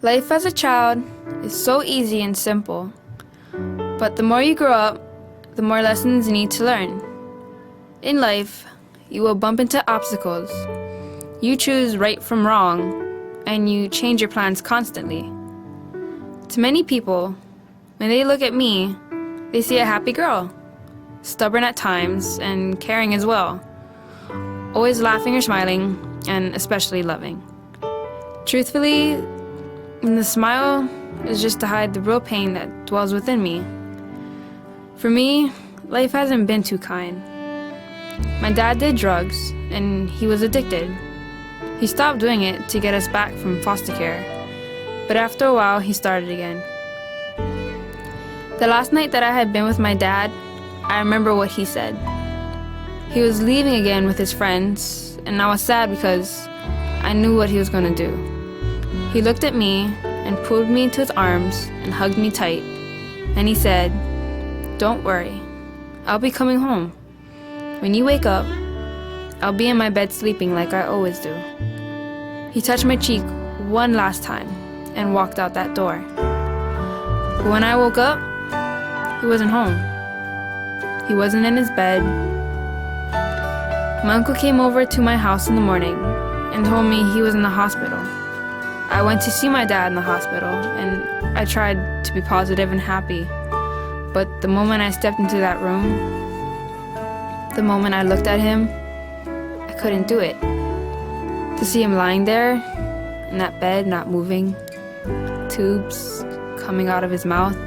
Life as a child is so easy and simple, but the more you grow up, the more lessons you need to learn. In life, you will bump into obstacles. You choose right from wrong, and you change your plans constantly. To many people, when they look at me, they see a happy girl, stubborn at times and caring as well, always laughing or smiling, and especially loving. Truthfully, the smile is just to hide the real pain that dwells within me. For me, life hasn't been too kind. My dad did drugs, and he was addicted. He stopped doing it to get us back from foster care, but after a while, he started again. The last night that I had been with my dad, I remember what he said. He was leaving again with his friends, and I was sad because I knew what he was going to do. He looked at me and pulled me into his arms and hugged me tight, and he said, "Don't worry, I'll be coming home. When you wake up, I'll be in my bed sleeping like I always do." He touched my cheek one last time and walked out that door. But when I woke up, he wasn't home. He wasn't in his bed. My uncle came over to my house in the morning and told me he was in the hospital. I went to see my dad in the hospital, and I tried to be positive and happy. But the moment I stepped into that room, the moment I looked at him, I couldn't do it. To see him lying there in that bed, not moving, tubes coming out of his mouth,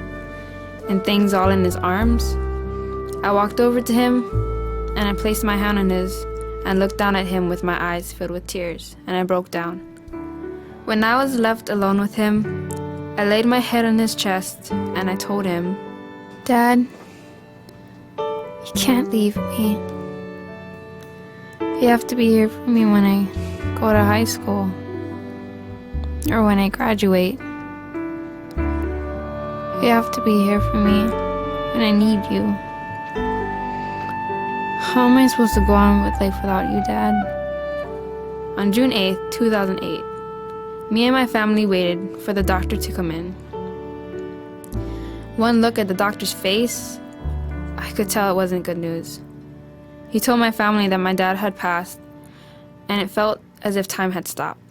and things all in his arms, I walked over to him, and I placed my hand on his and looked down at him with my eyes filled with tears, and I broke down. When I was left alone with him, I laid my head on his chest and I told him, "Dad, you can't leave me. You have to be here for me when I go to high school or when I graduate. You have to be here for me when I need you. How am I supposed to go on with life without you, Dad?" On June 8th, 2008, me and my family waited for the doctor to come in. One look at the doctor's face, I could tell it wasn't good news. He told my family that my dad had passed, and it felt as if time had stopped.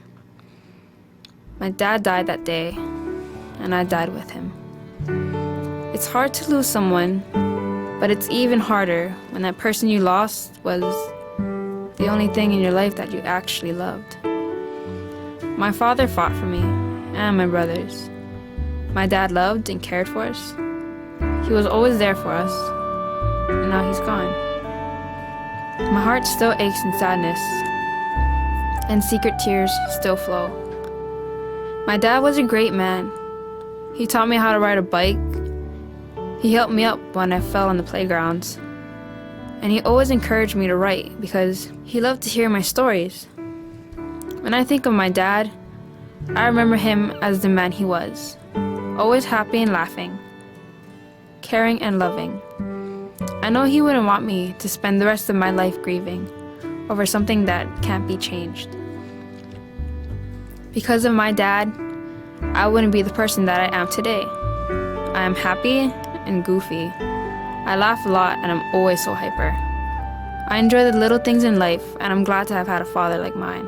My dad died that day, and I died with him. It's hard to lose someone, but it's even harder when that person you lost was the only thing in your life that you actually loved. My father fought for me and my brothers. My dad loved and cared for us. He was always there for us, and now he's gone. My heart still aches in sadness, and secret tears still flow. My dad was a great man. He taught me how to ride a bike. He helped me up when I fell on the playgrounds. And he always encouraged me to write because he loved to hear my stories. When I think of my dad, I remember him as the man he was, always happy and laughing, caring and loving. I know he wouldn't want me to spend the rest of my life grieving over something that can't be changed. Because of my dad, I wouldn't be the person that I am today. I am happy and goofy. I laugh a lot and I'm always so hyper. I enjoy the little things in life, and I'm glad to have had a father like mine.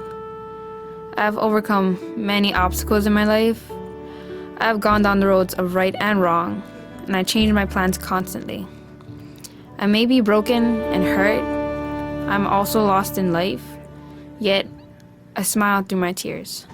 I have overcome many obstacles in my life. I have gone down the roads of right and wrong, and I change my plans constantly. I may be broken and hurt. I'm also lost in life, yet I smile through my tears.